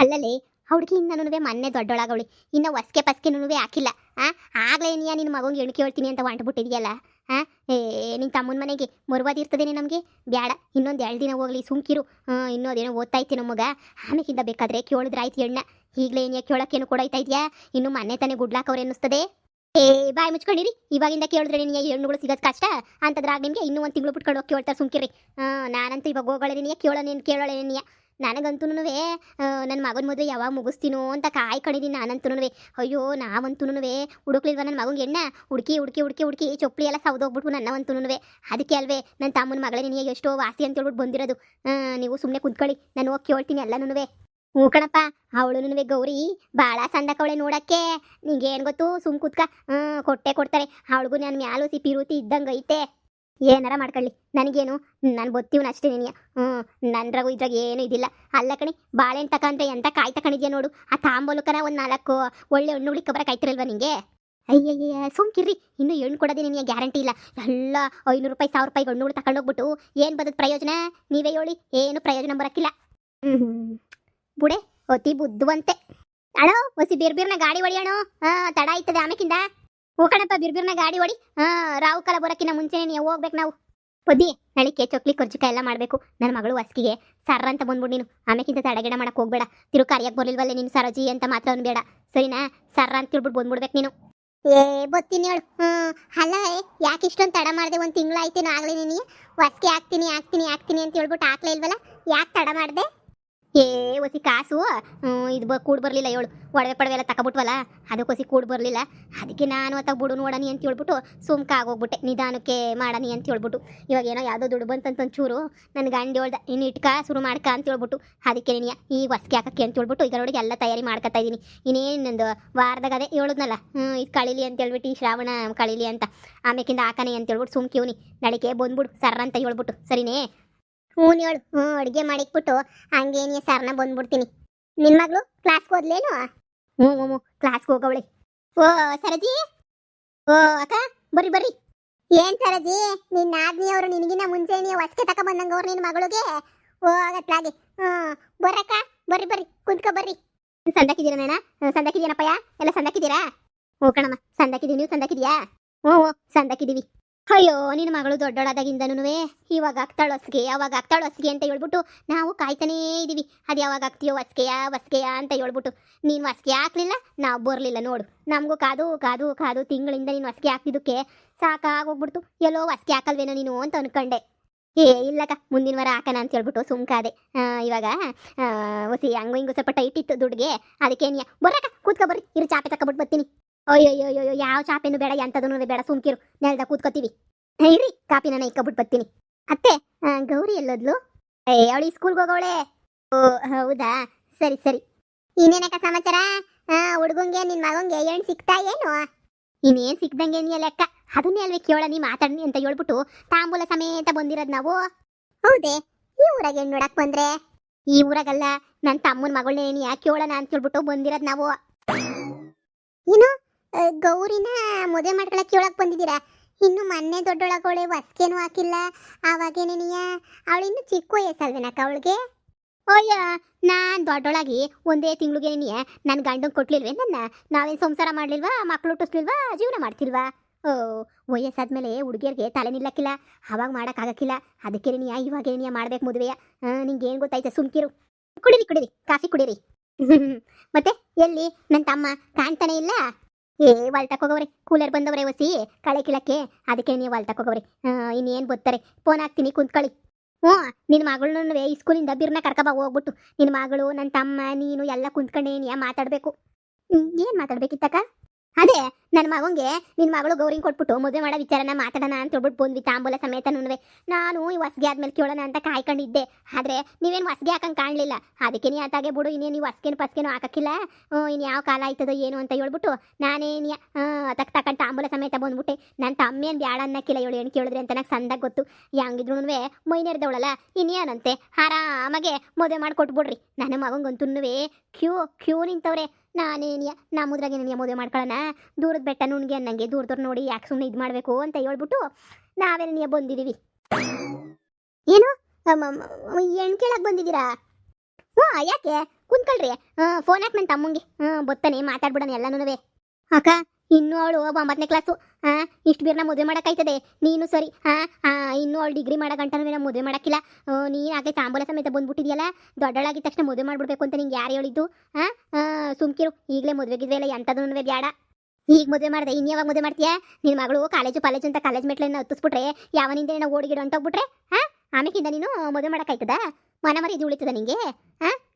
ಅಲ್ಲಲ್ಲಿ ಹುಡುಗಿ ಇನ್ನೂ ಮೊನ್ನೆ ದೊಡ್ಡೊಳಗವಳಿ ಇನ್ನು ಹೊಸ್ಕೆ ಪಸ್ಕೆನೂ ಹಾಕಿಲ್ಲ. ಆಗ್ಲೇ ನೀಯ ನಿನ್ನ ಮಗಂಗೆ ಎಣ್ಕೆ ಹೇಳ್ತೀನಿ ಅಂತ ಹೊಂಟ್ಬಿಟ್ಟಿದ್ಯಲ್ಲ. ಏ ನಿನ್ನ ತಮ್ಮನ ಮನೆಗೆ ಮರುವಾದಿರ್ತದೇನೆ ನಮಗೆ ಬೇಡ. ಇನ್ನೊಂದು 2 ದಿನ ಹೋಗ್ಲಿ ಸುಮ್ಕಿರು. ಇನ್ನೂ ಅದೇನೋ ಓದ್ತಾ ಐತಿ ನಮಗ. ಆಮೇಕಿಂದ ಬೇಕಾದ್ರೆ ಕೇಳಿದ್ರಾಯ್ತು ಎಣ್ಣ. ಈಗಲೇ ಏನಿಯ ಕೇಳೋಕ್ಕೇನು ಕೊಡಾಯ್ತಾ ಇದೆಯಾ? ಇನ್ನು ಮೊನ್ನೆ ತಾನೇ ಗುಡ್ಲಾಕವ್ರೆ ಅನ್ನಿಸ್ತದೆ. ಏ ಬಾಯ್ ಮುಚ್ಕೊಂಡಿರಿ. ಇವಾಗಿಂದ ಕೇಳಿದ್ರೆ ನಿನಗೆ ಹೆಣ್ಣುಗಳು ಸಿಗೋದು ಕಷ್ಟ ಅಂತದ್ರಾಗ ನಿಮಗೆ ಇನ್ನೂ 1 ತಿಂಗಳು ಬಿಟ್ಕೊಂಡು ಹೋಗಿ ಕೇಳ್ತಾರೆ ಸುಮ್ಕಿರಿ. ನಾನಂತೂ ಇವಾಗ ಹೋಗೋಳೆ ನೀಯ ಕೇಳೋಳೆ ನೀಯ. ನನಗಂತೂ ನನ್ನ ಮಗನ ಮದುವೆ ಯಾವಾಗ ಮುಗಿಸ್ತೀನೋ ಅಂತ ಕಾಯ್ಕೊಂಡಿದ್ದೀನಿ ನಾನಂತೂ. ಅಯ್ಯೋ ನಾವಂತೂ ಹುಡುಕ್ಲಿಲ್ವ ನನ್ನ ಮಗಂಗೆ ಎಣ್ಣ. ಹುಡುಕಿ ಚೊಪ್ಪಲಿ ಎಲ್ಲ ಸೌದೋಗ್ಬಿಟ್ವು ನನ್ನವಂತೂ. ಅದಕ್ಕೆ ಅಲ್ವೇ ನನ್ನ ತಮ್ಮನ ಮಗಳೇ ನಿನಗೆ ಎಷ್ಟೋ ವಾಸಿ ಅಂತ ಹೇಳ್ಬಿಟ್ಟು ಬಂದಿರೋದು. ನೀವು ಸುಮ್ಮನೆ ಕುಂತ್ಕೊಳ್ಳಿ, ನಾನು ಹೋಗಿ ಕೇಳ್ತೀನಿ ಎಲ್ಲನೂ. ಹ್ಞೂ ಕಣಪ್ಪ, ಅವಳು ಗೌರಿ ಭಾಳ ಸಂದಕವಳೆ ನೋಡಕ್ಕೆ. ನಿಂಗೇನು ಗೊತ್ತು, ಸುಮ್ ಕುತ್ಕ. ಕೊಡ್ತಾರೆ. ಅವಳಿಗೂ ನನ್ನ ಮ್ಯಾಲೂ ಸಿಪಿರೂತಿ ಇದ್ದಂಗೆ ಐತೆ. ಏನಾರ ಮಾಡ್ಕೊಳ್ಳಿ, ನನಗೇನು, ನಾನು ಬತ್ತೀವನ ಅಷ್ಟೇ ನಿನಗೆ. ನನ್ರಾಗು ಇದ್ರಾಗ ಏನೂ ಇದಿಲ್ಲ. ಅಲ್ಲ ಕಣಿ, ಬಾಳೆಹಣ್ಣು ತಕಂದ್ರೆ ಎಂತ ಕಾಯಿ ತಕೊಂಡಿದ್ಯಾ ನೋಡು. ಆ ತಾಂಬೋಲಕನ ಒಂದು 4 ಒಳ್ಳೆ ಹಣ್ಣು ಹುಳಿ ಕಬರ ಕಾಯ್ತಿರಲ್ವ ನಿಂಗೆ? ಅಯ್ಯಯ್ಯ ಸುಮ್ಕಿರ್ರಿ. ಇನ್ನೂ ಹೆಣ್ಣು ಕೊಡೋದೇ ನಿನಗೆ ಗ್ಯಾರಂಟಿ ಇಲ್ಲ. ಎಲ್ಲ 500 ರೂಪಾಯಿ 1000 ರೂಪಾಯಿ ಹಣ್ಣುಗಳು ತಗೊಂಡೋಗ್ಬಿಟ್ಟು ಏನು ಬದದ ಪ್ರಯೋಜನ? ನೀವೇ ಹೇಳಿ, ಏನು ಪ್ರಯೋಜನ ಬರೋಕ್ಕಿಲ್ಲ. ಬುಡೆ ಅತಿ ಬುದ್ಧವಂತೆ. ಅಳೋ ಹೊಸಿ ಬಿರ್ಬಿರ್ನ ಗಾಡಿ ಹೊಡಿಯೋಣ. ತಡ ಆಯ್ತದೆ ಆಮೇಕಿಂದ. ಹೋಗಣಪ್ಪ ಬಿರ್ಬಿರ್ನ ಗಾಡಿ ಹೊಡಿ. ರಾವು ಕಾಲ ಬರೋಕ್ಕಿಂತ ಮುಂಚೆನೇ ನೀವು ಹೋಗ್ಬೇಕು ನಾವು. ಬುದ್ಧಿ ನಳಿಕೆ ಚೊಕ್ಲಿ ಕರ್ಜಿಕಾಯಿ ಎಲ್ಲ ಮಾಡಬೇಕು. ನನ್ನ ಮಗಳು ಹೊಸ್ಕಿಗೆ ಸರ್ರ ಅಂತ ಬಂದ್ಬಿಡು ನೀನು. ಆಮೇಕಿಂತ ತಡಗಿಡ ಮಾಡಕ್ಕೆ ಹೋಗ್ಬೇಡ. ತಿರು ಕಾರ್ಯಕ್ಕೆ ಬರಲಿಲ್ವಲ್ಲೇ ನೀನು ಸರೋಜಿ ಅಂತ ಮಾತ್ರ ಅನ್ಬೇಡ, ಸರಿನಾ? ಸರ್ರ ಅಂತ ತಿಳ್ಬಿಟ್ಟು ಬಂದ್ಬಿಡ್ಬೇಕು ನೀನು. ಏ ಬತ್ತೀನಿ ಹೇಳು. ಅಲ್ಲ ಯಾಕೆ ಇಷ್ಟೊಂದು ತಡ ಮಾಡಿದೆ? 1 ತಿಂಗಳಾಯ್ತೇನೋ ಆಗಲೇ ನೀನು ಹೊಸ್ಕೆ ಹಾಕ್ತೀನಿ ಅಂತ ಹೇಳ್ಬಿಟ್ಟು ಹಾಕ್ಲೇ ಇಲ್ವಲ್ಲ, ಯಾಕೆ ತಡ ಮಾಡಿದೆ? ಏ ಹೊಸಿ ಕಾಸು ಇದು ಕೂಡ್ ಬರಲಿಲ್ಲ ಹೇಳು. ಒಡವೆ ಪಡವೆ ಎಲ್ಲ ತಗೊಬಿಟ್ವಲ್ಲ, ಅದಕ್ಕೆ ಹೊಸಿ ಕೂಡ್ ಬರಲಿಲ್ಲ. ಅದಕ್ಕೆ ನಾನು ಅತ್ತ ಬಿಡು ನೋಡನಿ ಅಂತ ಹೇಳ್ಬಿಟ್ಟು ಸುಮ್ಕ ಆಗೋಗ್ಬಿಟ್ಟೆ. ನಿಧಾನಕ್ಕೆ ಮಾಡನಿ ಅಂತ ಹೇಳ್ಬಿಟ್ಟು ಇವಾಗ ಏನೋ ಯಾವುದೋ ದುಡ್ಡು ಬಂತಂತಂಚೂರು ನನ್ನ ಗಂಡು ಹೇಳ್ದ, ಇನ್ನು ಇಟ್ಕ ಶುರು ಮಾಡ್ಕ ಅಂತ ಹೇಳ್ಬಿಟ್ಟು ಅದಕ್ಕೆ ನೀನು ಈಗ ಹೊಸ್ಕೆ ಹಾಕಕ್ಕೆ ಅಂತ ಹೇಳ್ಬಿಟ್ಟು ಈಗ ನೋಡಿ ಎಲ್ಲ ತಯಾರಿ ಮಾಡ್ಕೊತಾ ಇದ್ದೀನಿ. ಇನ್ನೇನೊಂದು ವಾರದಾಗ ಅದೇ ಹೇಳುದ್ನಲ್ಲ, ಇದು ಕಳೀಲಿ ಅಂತ ಹೇಳ್ಬಿಟ್ಟು ಈ ಶ್ರಾವಣ ಕಳೀಲಿ ಅಂತ, ಆಮೇಕಿಂದ ಹಾಕನೆ ಅಂತ ಹೇಳ್ಬಿಟ್ಟು ಸುಮ್ಕಿವ್ನಿ. ನಳಿಕೆ ಬಂದ್ಬಿಡು ಸರ್ರ ಅಂತ ಹೇಳ್ಬಿಟ್ಟು, ಸರಿನೇ? ಹ್ಞೂ ಹೇಳು. ಅಡುಗೆ ಮಾಡಿಕ್ಬಿಟ್ಟು ಹಂಗೇನಿ ಸರ್ನ ಬಂದ್ಬಿಡ್ತೀನಿ. ನಿನ್ನ ಮಗಳು ಕ್ಲಾಸ್ಗೆ ಹೋದ್ಲೇನು? ಹ್ಞೂ ಕ್ಲಾಸ್ಗೆ ಹೋಗವಳೆ. ಓ ಸರಜಿ, ಓ ಅಕ್ಕ ಬರ್ರಿ. ಏನು ಸರಜಿ, ನಿನ್ನ ಆದ್ನಿಯವರು ನಿನಗಿನ್ನ ಮುಂಚೆನೇ ಹೊಸ್ಕೆ ತಕ ಬಂದಂಗವ್ರು ನಿನ್ನ ಮಗಳಿಗೆ. ಓ ಆಗತ್ಲಾಗೆ. ಬರ್ರಕ್ಕ, ಬರ್ರಿ ಕುಂತ್ಕೊ ಬರ್ರಿ. ಸಂದಾಕಿದ್ದೀರಾ ನಾಣ? ಸಂದಾಕಿದ್ದೀನಪ್ಪಯ್ಯ, ಎಲ್ಲ ಸಂದಾಕಿದ್ದೀರಾ? ಓ ಕಣಮ್ಮ ಸಂದಾಕಿದ್ದೀವಿ. ನೀವು ಸಂದಾಕಿದ್ಯಾ? ಹ್ಞೂ ಸಂದಾಕಿದ್ದೀವಿ. ಅಯ್ಯೋ ನಿನ್ನ ಮಗಳು ದೊಡ್ಡೋಳಾದಾಗಿಂದನೂ ಇವಾಗ ಆಗ್ತಾಳು ಹೊಸ್ಗೆ, ಅವಾಗ ಆಗ್ತಾಳು ಹೊಸ್ಗೆ ಅಂತ ಹೇಳ್ಬಿಟ್ಟು ನಾವು ಕಾಯ್ತಾನೇ ಇದ್ದೀವಿ. ಅದು ಯಾವಾಗ ಆಗ್ತೀಯೋ ಹೊಸ್ಕೆಯ ಅಂತ ಹೇಳ್ಬಿಟ್ಟು ನೀನು ಹೊಸ್ಗೆ ಹಾಕ್ಲಿಲ್ಲ, ನಾವು ಬರಲಿಲ್ಲ ನೋಡು. ನಮಗೂ ಕಾದು ತಿಂಗಳಿಂದ ನೀನು ಹೊಸ್ಗೆ ಹಾಕ್ತಿದ್ದಕ್ಕೆ ಸಾಕಾಗೋಗ್ಬಿಡ್ತು. ಎಲ್ಲೋ ಹೊಸ್ಗೆ ಹಾಕಲ್ವೇನೋ ನೀನು ಅಂತ ಅನ್ಕೊಂಡೆ. ಏ ಇಲ್ಲಕ್ಕ, ಮುಂದಿನ ವಾರ ಹಾಕೋಣ ಅಂತ ಹೇಳ್ಬಿಟ್ಟು ಸುಮ್ಕಾದೆ. ಇವಾಗ ಹೊಸಿ ಹಂಗು ಹಿಂಗು ಸ್ವಲ್ಪ ಟೈಟ್ ಇತ್ತು ದುಡ್ಡಿಗೆ, ಅದಕ್ಕೆ ನೀ ಬರಕ್ಕ ಕೂತ್ಕೊ ಬರ್ರಿ. ಇರು ಚಾಪೆ ತಗೊಬಿಟ್ಟು ಬರ್ತೀನಿ. ಅಯ್ಯೋ ಯಾವ ಚಾಪೆನೂ ಬೇಡ, ಎಂಥದೂ ಬೇಡ, ಸುಮ್ಕಿರು. ನೆಲ್ದ ಕೂತ್ಕೋತೀವಿ. ಇರಿ ಕಾಪಿ ನಾನು ಇಕ್ಕೊಬಿಟ್ಟು ಬರ್ತೀನಿ. ಅತ್ತೆ ಗೌರಿ ಎಲ್ಲೋದ್ಲು? ಅವಳು ಸ್ಕೂಲ್ಗೆ ಹೋಗೋಳೆ. ಓ ಹೌದಾ, ಸರಿ. ಇನ್ನೇನಕ್ಕ ಸಮಾಚಾರ? ಹುಡುಗಂಗೆ ನಿನ್ನ ಮಗಂಗೆ ಹೆಣ್ಣು ಸಿಕ್ತಾ ಏನು? ಇನ್ನೇನು ಸಿಕ್ದಂಗೆ ನೀ ಲೆಕ್ಕ. ಅದನ್ನೇ ಅಲ್ವೇ ಕೇಳ ನೀ ಮಾತಾಡ್ನಿ ಅಂತ ಹೇಳ್ಬಿಟ್ಟು ತಾಂಬೂಲ ಸಮೇತ ಬಂದಿರೋದು ನಾವು. ಹೌದೇ, ಈ ಊರಾಗ ಹೆಣ್ಣು ನೋಡಕ್ ಬಂದ್ರೆ? ಈ ಊರಾಗಲ್ಲ, ನನ್ನ ತಮ್ಮನ ಮಗಳನ್ನೇ ಯಾಕೆ ಕೇಳೋಣ ಅಂತ ಹೇಳ್ಬಿಟ್ಟು ಬಂದಿರೋದು ನಾವು. ಏನು ಗೌರಿನ ಮದುವೆ ಮಾಡ್ಕೊಳಕ್ಕೆ ಕೇಳಕ್ ಬಂದಿದ್ದೀರಾ? ಇನ್ನು ಮೊನ್ನೆ ದೊಡ್ಡೊಳಗೋಳೆ, ಹೊಸ್ಕೇನು ಹಾಕಿಲ್ಲ. ಆವಾಗೇನೇನಿಯ ಅವಳಿನ್ನು ಚಿಕ್ಕ ವಯಸ್ಸಲ್ವೇನಕ್ಕ ಅವಳಿಗೆ? ಅಯ್ಯ ನಾನು ದೊಡ್ಡೊಳಾಗಿ 1 ತಿಂಗಳಿಗೆ ನೀ ನನ್ನ ಗಂಡಂಗೆ ಕೊಟ್ಲಿಲ್ವೇ? ನಾವೇನು ಸಂಸಾರ ಮಾಡಲಿಲ್ವಾ? ಮಕ್ಳು ಹುಟ್ಟಿಸ್ಲಿಲ್ವಾ? ಜೀವನ ಮಾಡ್ತಿಲ್ವಾ? ವಯಸ್ಸಾದ್ಮೇಲೆ ಹುಡುಗಿಯರಿಗೆ ತಲೆ ನಿಲ್ಲಕ್ಕಿಲ್ಲ, ಅವಾಗ ಮಾಡೋಕ್ಕಾಗಕ್ಕಿಲ್ಲ. ಅದಕ್ಕೆ ನೀ ಇವಾಗೇನಿಯ ಮಾಡ್ಬೇಕು ಮದುವೆಯ. ನಿಂಗೇನು ಗೊತ್ತಾಯ್ತು? ಸುಮ್ಕಿರು. ಕುಡೀರಿ ಕಾಫಿ ಕುಡೀರಿ. ಮತ್ತೆ ಎಲ್ಲಿ ನನ್ನ ತಮ್ಮ ಕಾಣ್ತಾನೆ ಇಲ್ಲ? ಏ ಹೊಲ್ಟಕ್ಕೆ ಹೋಗವ್ರೆ, ಕೂಲರ್ ಬಂದವ್ರೆ ಹೊಸಿ ಕಳೆ ಕಿಳಕ್ಕೆ, ಅದಕ್ಕೆ ನೀವು ಹೊಲ್ಟಕ್ಕೆ ಹೋಗವ್ರೆ. ಇನ್ನೇನು ಬರ್ತಾರೆ, ಫೋನ್ ಹಾಕ್ತೀನಿ ಕುಂತ್ಕೊಳ್ಳಿ. ನಿನ್ನ ಮಗಳನ್ನೂ ಈ ಸ್ಕೂಲಿಂದ ಬಿರ್ನ ಕರ್ಕೊಬ ಹೋಗ್ಬಿಟ್ಟು. ನಿನ್ನ ಮಗಳು, ನನ್ನ ತಮ್ಮ, ನೀನು ಎಲ್ಲ ಕುಂತ್ಕೊಂಡೇನಿಯ ಮಾತಾಡಬೇಕು. ಏನು ಮಾತಾಡ್ಬೇಕಿತ್ತಕ್ಕ? ಅದೇ ನನ್ನ ಮಗಂಗೆ ನಿನ್ನ ಮಗಳು ಗೌರಿಂಗ್ ಕೊಟ್ಬಿಟ್ಟು ಮದುವೆ ಮಾಡೋ ವಿಚಾರನ ಮಾತಾಡೋಣ ಅಂತ ಹೇಳ್ಬಿಟ್ಟು ಬಂದ್ವಿ ತಾಂಬೂಲ ಸಮೇತನೂ. ನಾನು ಈ ಹೊಸ್ಗೆ ಆದ್ಮೇಲೆ ಕೇಳೋಣ ಅಂತ ಕಾಯ್ಕೊಂಡಿದ್ದೆ, ಆದರೆ ನೀವೇನು ಹೊಸ್ಗೆ ಹಾಕಂಗೆ ಕಾಣಲಿಲ್ಲ. ಅದಕ್ಕೆ ನೀ ಆತಾಗೆ ಬಿಡು, ಇನ್ನೇನು ನೀವು ಹೊಸ್ಕೇನು ಪಸ್ಕೇನು ಹಾಕಕ್ಕಿಲ್ಲ. ಇನ್ನು ಯಾವ ಕಾಲ ಆಯ್ತದೋ ಏನು ಅಂತ ಹೇಳ್ಬಿಟ್ಟು ನಾನೇನಿಯ ತಕೊಂಡು ತಾಂಬೂಲ ಸಮೇತ ಬಂದ್ಬಿಟ್ಟೆ. ನನ್ನ ತಮ್ಮೇನು ಬ್ಯಾಡ ಅನ್ನಕ್ಕಿಲ್ಲ, ಇವಳು ಹೆಣ್ಣು ಕೇಳಿದ್ರೆ ಅಂತ ನಂಗೆ ಸಂದಾಗ ಗೊತ್ತು. ಹೆಂಗಿದ್ರು ಮೈನೇರ್ದವಳಲ್ಲ, ಇನ್ನೇನಂತೆ ಆರಾಮಾಗೆ ಮದುವೆ ಮಾಡಿಕೊಟ್ಬಿಡ್ರಿ. ನನ್ನ ಮಗಂಗಂತೂ ಕ್ಯೂ ನಿಂತವ್ರೆ. ನಾನೇನಿಯ ನಮ್ಮದ್ರಾಗೆ ನನಗೆ ಮದುವೆ ಮಾಡ್ಕೊಳ್ಳೋಣ, ದೂರದ ಬೆಟ್ಟ ನುಣ್ಗೆ ಅನ್ನಂಗೆ ದೂರದವ್ರು ನೋಡಿ ಯಾಕೆ ಸುಮ್ಮನೆ ಇದು ಮಾಡಬೇಕು ಅಂತ ಹೇಳ್ಬಿಟ್ಟು ನಾವೆಲ್ಲ ನೀ ಬಂದಿದ್ದೀವಿ. ಏನು ಹೆಣ್ಣು ಕೇಳಕ್ಕೆ ಬಂದಿದ್ದೀರಾ? ಹ್ಞೂ ಯಾಕೆ ಕುಂತ್ಕೊಳ್ರಿ. ಫೋನ್ ಹಾಕಿ ನನ್ನ ತಮ್ಮಂಗೆ ಬತ್ತಾನೆ ಮಾತಾಡ್ಬಿಡೋಣ ಎಲ್ಲನೂ. ಅಕ್ಕ ಇನ್ನೂ ಅವಳು 9ನೇ ಕ್ಲಾಸು. ಇಷ್ಟು ಬೀರ್ನ ಮದುವೆ ಮಾಡೋಕ್ಕಾಯ್ತದೆ? ನೀನು ಸರಿ ಇನ್ನೂ ಅವಳು ಡಿಗ್ರಿ ಮಾಡೋ ಗಂಟನೂ ನಾವು ಮದುವೆ ಮಾಡೋಕ್ಕಿಲ್ಲ. ನೀನು ಆಗಲೇ ತಾಂಬೂಲ ಸಮೇತ ಬಂದ್ಬಿಟ್ಟಿದೆಯಲ್ಲ, ದೊಡ್ಡಳಾಗಿದ್ದ ತಕ್ಷಣ ಮದುವೆ ಮಾಡ್ಬಿಡ್ಬೇಕು ಅಂತ ನಿಂಗೆ ಯಾರು ಹೇಳಿದ್ದು? ಸುಮ್ಕಿರು, ಈಗಲೇ ಮದುವೆಗಿದ್ವೆ ಇಲ್ಲ ಎಂಥದೂ ಬೇಡ. ಈಗ ಮದುವೆ ಮಾಡಿದೆ ಇನ್ಯಾವಾಗ ಮದುವೆ ಮಾಡ್ತೀಯಾ? ನಿನ್ನ ಮಗಳು ಕಾಲೇಜು ಅಂತ ಕಾಲೇಜ್ ಮೆಟ್ಲನ್ನ ಹತ್ತಿಸ್ಬಿಟ್ರೆ ಯಾವನಿಂದ ನಾವು ಓಡಿಗಿಡು ಹೊಂಟೋಗ್ಬಿಟ್ರೆ ಆಮೇಕಿಂದ ನೀನು ಮದುವೆ ಮಾಡೋಕ್ಕಾಯ್ತದ? ಮನ ಮರಿ ಇದು ಉಳಿತದ ನಿಂಗೆ?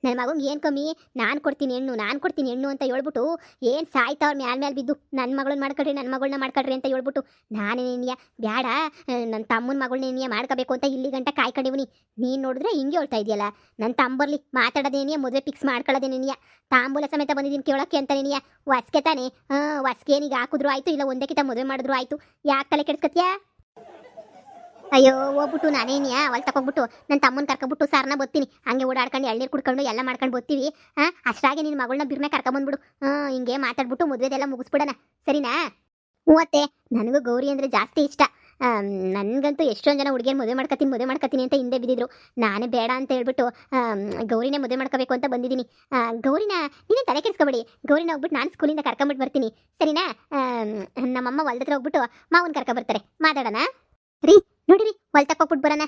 ನನ್ನ ಮಗಂಗೆ ಏನು ಕಮ್ಮಿ? ನಾನು ಕೊಡ್ತೀನಿ ಹೆಣ್ಣು ಅಂತ ಹೇಳ್ಬಿಟ್ಟು ಏನು ಸಾಯ್ತವ್ರ ಮ್ಯಾಲ್ ಬಿದ್ದು ನನ್ನ ಮಗಳನ್ನ ಮಾಡ್ಕೊಳ್ರಿ ಅಂತ ಹೇಳ್ಬಿಟ್ಟು ನಾನೇನಿಯ ಬ್ಯಾಡ, ನನ್ನ ತಮ್ಮನ ಮಗಳನ್ನೇನಿಯ ಮಾಡ್ಕೋಬೇಕು ಅಂತ ಇಲ್ಲಿ ಗಂಟ ಕಾಯ್ಕೊಂಡಿವ್ನಿ. ನೀನು ನೋಡಿದ್ರೆ ಹಿಂಗೆ ಹೇಳ್ತಾ ಇದೆಯಲ್ಲ. ನನ್ನ ತಮ್ಮ ಮಾತಾಡೋದೇನಿಯ, ಮದುವೆ ಫಿಕ್ಸ್ ಮಾಡ್ಕೊಳ್ಳೋದೇನಿಯ, ತಾಂಬೂಲ ಸಮೇತ ಬಂದಿದ್ದೀನಿ ಕೇಳೋಕ್ಕೆ ಅಂತಾನೇನಿಯ. ಹೊಸ್ಕೆ ತಾನೆ, ಹೊಸ್ಕೇನಿಗೆ ಹಾಕಿದ್ರು ಆಯಿತು, ಇಲ್ಲ ಒಂದಕ್ಕಿಂತ ಮದುವೆ ಮಾಡಿದ್ರು ಆಯಿತು. ಯಾಕೆ ತಲೆ ಕೆಡಿಸ್ಕೊತೀಯಾ? ಅಯ್ಯೋ ಹೋಗ್ಬಿಟ್ಟು ನಾನೇನಿಯಾ ಅವಳು ತಗೊಂಡ್ಬಿಟ್ಟು ನನ್ನ ತಮ್ಮನ ಕರ್ಕೊಬಿಟ್ಟು ಸಾರನ್ನ ಬರ್ತೀನಿ, ಹಂಗೆ ಓಡಾಡ್ಕೊಂಡು ಎಳ್ನೀರು ಕುಡ್ಕೊಂಡು ಎಲ್ಲ ಮಾಡ್ಕೊಂಡು ಬರ್ತೀವಿ. ಅಷ್ಟಾಗಿ ನಿನ್ನ ಮಗಳನ್ನ ಬಿರ್ನ ಕರ್ಕೊಂಬಂದ್ಬಿಡು. ಹಿಂಗೆ ಮಾತಾಡ್ಬಿಟ್ಟು ಮದುವೆದೆಲ್ಲ ಮುಗಿಸ್ಬಿಡೋಣ, ಸರಿನಾ? ಮೂವತ್ತೆ ನನಗೂ ಗೌರಿ ಅಂದರೆ ಜಾಸ್ತಿ ಇಷ್ಟ. ನನಗಂತೂ ಎಷ್ಟೊಂದು ಜನ ಹುಡುಗಿಯರು ಮದುವೆ ಮಾಡ್ಕೊತೀನಿ ಅಂತ ಹಿಂದೆ ಬಿದ್ದಿದ್ರು. ನಾನೇ ಬೇಡ ಅಂತ ಹೇಳ್ಬಿಟ್ಟು ಗೌರಿನೇ ಮದುವೆ ಮಾಡ್ಕೋಬೇಕು ಅಂತ ಬಂದಿದ್ದೀನಿ. ಗೌರಿನ ನೀನೇ ತಲೆ ಕೆಡಿಸ್ಕೊಬೇಡಿ. ಗೌರಿನ ಹೋಗ್ಬಿಟ್ಟು ನಾನು ಸ್ಕೂಲಿಂದ ಕರ್ಕೊಂಬಿಟ್ಟು ಬರ್ತೀನಿ, ಸರಿನಾ? ನಮ್ಮಮ್ಮ ಹೊಲ್ದ ಹತ್ರ ಹೋಗ್ಬಿಟ್ಟು ಮಾವನ ಕರ್ಕೊಬರ್ತಾರೆ, ಮಾತಾಡೋಣ. ರೀ ನೋಡಿರಿ, ಹೊಲ್ ತಕ್ಕೋಗ್ಬಿಟ್ಟು ಬರೋಣ.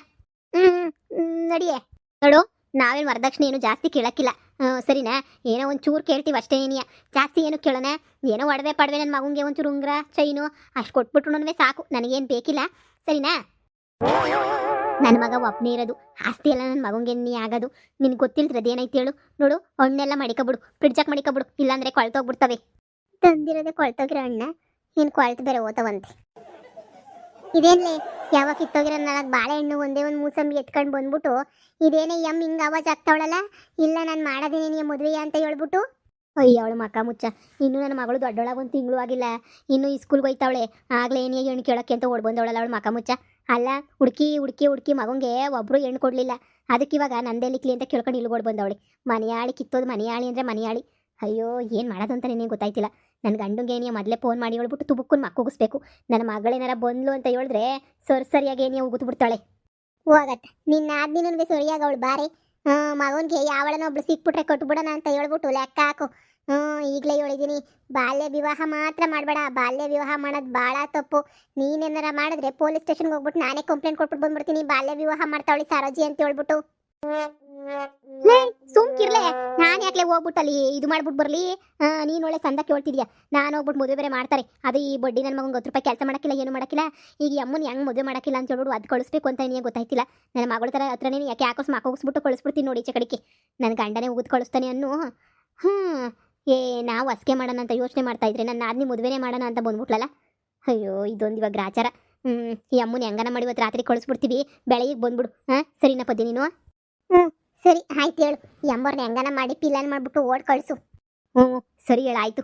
ನಡಿಯೇ. ನೋಡು, ನಾವೇನು ವರದಕ್ಷಿಣೆ ಏನು ಜಾಸ್ತಿ ಕೇಳಕ್ಕಿಲ್ಲ, ಸರಿನಾ? ಏನೋ ಒಂದು ಚೂರು ಕೇಳ್ತೀವಿ ಅಷ್ಟೇ, ಏನಿಯ ಜಾಸ್ತಿ ಏನು ಕೇಳೋಣ. ಏನೋ ಒಡವೆ ಪಡವೆ ನನ್ನ ಮಗಂಗೆ ಒಂಚೂರು ಉಂಗ್ರ ಚೈನು ಅಷ್ಟು ಕೊಟ್ಬಿಟ್ರು ಸಾಕು, ನನಗೇನು ಬೇಕಿಲ್ಲ, ಸರಿನಾ? ನನ್ನ ಮಗ ಒಬ್ಬನೇ ಇರೋದು, ಆಸ್ತಿ ಎಲ್ಲ ನನ್ನ ಮಗಂಗೆ ನೀ ಆಗೋದು. ನಿನ್ಗೆ ಗೊತ್ತಿಲ್ದಿರೋದು ಏನೈತಿ ಹೇಳು? ನೋಡು, ಹಣ್ಣೆಲ್ಲ ಮಡಿಕೊಬಿಡು, ಫ್ರಿಡ್ಜಾಕ್ ಮಡಿಕೊಬಿಡು, ಇಲ್ಲಾಂದರೆ ಕೊಳ್ತೋಗ್ಬಿಡ್ತವೆ. ತಂದಿರೋದೇ ಕೊಳ್ತೋಗಿರೋ ಹಣ್ಣ, ಇನ್ನು ಕೊಳ್ತು ಬೇರೆ ಓತವಂತೆ. ಇದೇನ್ಲೇ ಯಾವಾಗ ಕಿತ್ತೋಗಿರೋ 4 ಬಾಳೆಹಣ್ಣು ಒಂದೇ ಒಂದು ಮೂಸಂಬಿ ಎತ್ಕೊಂಡು ಬಂದ್ಬಿಟ್ಟು ಇದೇನೇ ಹಿಂಗೆ ಆವಾಜ್ ಆಗ್ತಾವಳಲ್ಲ? ಇಲ್ಲ ನಾನು ಮಾಡೋದೇನೇ ಮದುವೆ ಅಂತ ಹೇಳ್ಬಿಟ್ಟು. ಅಯ್ಯ ಅವಳು ಮಕ್ಕ ಮುಚ್ಚ, ಇನ್ನು ನನ್ನ ಮಗಳು ದೊಡ್ಡೊಳಗೆ 1 ತಿಂಗಳು ಆಗಿಲ್ಲ, ಇನ್ನು ಈ ಸ್ಕೂಲ್ಗೆ ಹೋಯ್ತಾವಳೆ. ಆಗ್ಲೇ ಏನೇ ಹೆಣ್ಣು ಕೇಳೋಕ್ಕೆ ಅಂತ ಓಡ್ ಬಂದವಳಲ್ಲ ಅವಳು ಮಕ್ಕ ಮುಚ್ಚ. ಅಲ್ಲ ಹುಡುಕಿ ಮಗಂಗೆ ಒಬ್ಬರು ಹೆಣ್ಣು ಕೊಡಲಿಲ್ಲ, ಅದಕ್ಕೆ ಇವಾಗ ನಂದೇಲಿಕ್ಲಿ ಅಂತ ಕೇಳ್ಕೊಂಡು ಇಲ್ಲಿ ಓಡ್ ಬಂದವಳೆ. ಮನೆಯಾಳಿ ಕಿತ್ತೋದು, ಮನೆಯಾಳಿ ಅಂದರೆ ಮನೆಯಾಳಿ. ಅಯ್ಯೋ ಏನು ಮಾಡೋದು ಅಂತ ನನಗೆ ಗೊತ್ತಾಯ್ತಿಲ್ಲ. ನನ್ನ ಗಂಡಂಗೆ ಏನಿಯ ಮೊದಲೇ ಫೋನ್ ಮಾಡಿ ಹೇಳ್ಬಿಟ್ಟು ತುಬುಕ್ಕನ್ನು ಮಕ್ಕೂಗಿಸ್ಬೇಕು. ನನ್ನ ಮಗಳೇನಾರ ಬಂದ್ಲು ಅಂತ ಹೇಳಿದ್ರೆ ಸರಿಯಾಗಿ ಏನಿಯ ಉಗಿತು ಬಿಡ್ತಾಳೆ. ಹೋಗತ್ತೆ ನಿನ್ನ ಆದ್ನಿನೂ ಸರಿಯಾಗಿ ಅವಳು ಬಾರೆ. ಮಗನಿಗೆ ಯಾವಳನ್ನ ಒಬ್ಳು ಸಿಕ್ಬಿಟ್ರೆ ಕೊಟ್ಬಿಡೋಣ ಅಂತ ಹೇಳ್ಬಿಟ್ಟು ಲೆಕ್ಕ ಹಾಕು. ಈಗಲೇ ಹೇಳಿದ್ದೀನಿ, ಬಾಲ್ಯ ವಿವಾಹ ಮಾತ್ರ ಮಾಡಬೇಡ. ಬಾಲ್ಯ ವಿವಾಹ ಮಾಡೋದು ಭಾಳ ತಪ್ಪು. ನೀನೇನಾರ ಮಾಡಿದ್ರೆ ಪೊಲೀಸ್ ಸ್ಟೇಷನ್ಗೆ ಹೋಗ್ಬಿಟ್ಟು ನಾನೇ ಕಂಪ್ಲೇಂಟ್ ಕೊಟ್ಬಿಟ್ಟು ಬಂದ್ಬಿಡ್ತೀನಿ, ಬಾಲ್ಯ ವಿವಾಹ ಮಾಡ್ತಾವಳಿ ಸಾರೋಜಿ ಅಂತ ಹೇಳ್ಬಿಟ್ಟು. ಸುಮ್ಕಿರ್ಲೆ, ನಾನು ಯಾಕೆ ಹೋಗ್ಬಿಟ್ಟು ಅಲ್ಲಿ ಇದು ಮಾಡ್ಬಿಟ್ಟು ಬರಲಿ? ನೀನು ಒಳ್ಳೆ ಸಂದ ಕೇಳ್ತಿದ್ಯಾ, ನಾನು ಹೋಗ್ಬಿಟ್ಟು ಮದುವೆ ಬೇರೆ ಮಾಡ್ತಾರೆ. ಅದು ಈ ಬಡ್ಡಿ ನನ್ನ ಮಗಂಗೆ 10 ರೂಪಾಯಿ ಕೆಲಸ ಮಾಡೋಕ್ಕಿಲ್ಲ, ಏನು ಮಾಡೋಕ್ಕಿಲ್ಲ. ಈಗ ಈ ಅಮ್ಮನ ಹೆಂಗೆ ಮದುವೆ ಮಾಡೋಕ್ಕಿಲ್ಲ ಅಂತ ಹೇಳ್ಬಿಟ್ಟು ಅದು ಕಳಿಸ್ಬೇಕು ಅಂತ ನಿನಗೆ ಗೊತ್ತಾಯ್ತಿಲ್ಲ. ನನ್ನ ಮಗಳ ಥರ ಹತ್ರನೇ ಯಾಕೆ ಮಕ್ಕೋಗಿಸ್ಬಿಟ್ಟು ಕಳಿಸ್ಬಿಡ್ತೀನಿ ನೋಡಿ ಈಚೆ ಕಡೆಗೆ. ನನ್ನ ಗಂಡನೇ ಉಗಿದು ಕಳಿಸ್ತಾನೆ ಅನ್ನು. ನಾವು ಹೊಸ್ಕೆ ಮಾಡೋಣ ಅಂತ ಯೋಚನೆ ಮಾಡ್ತಾ ಇದ್ರೆ ನನ್ನ ಆದ್ನಿ ಮದುವೆನೇ ಮಾಡೋಣ ಅಂತ ಬಂದ್ಬಿಟ್ಲಲ್ಲ. ಅಯ್ಯೋ ಇದೊಂದು ಇವಾಗ ಗ್ರಾಚಾರ. ಈ ಅಮ್ಮನ ಹೆಂಗನ ಮಾಡಿ ಇವತ್ತು ರಾತ್ರಿ ಕಳಿಸ್ಬಿಡ್ತೀವಿ, ಬೆಳಗ್ಗೆ ಬಂದ್ಬಿಡು. ಸರಿನಾ ಪದ್ದಿ ನೀನು? ಸರಿ ಆಯ್ತು ಹೇಳು. ಈ ಅಮ್ಮವ್ರನ್ನ ಹೆಂಗನ ಮಾಡಿ ಪಿಲಾನ್ ಮಾಡಿಬಿಟ್ಟು ಓಡ್ ಕಳಿಸು. ಸರಿ ಹೇಳು ಆಯಿತು.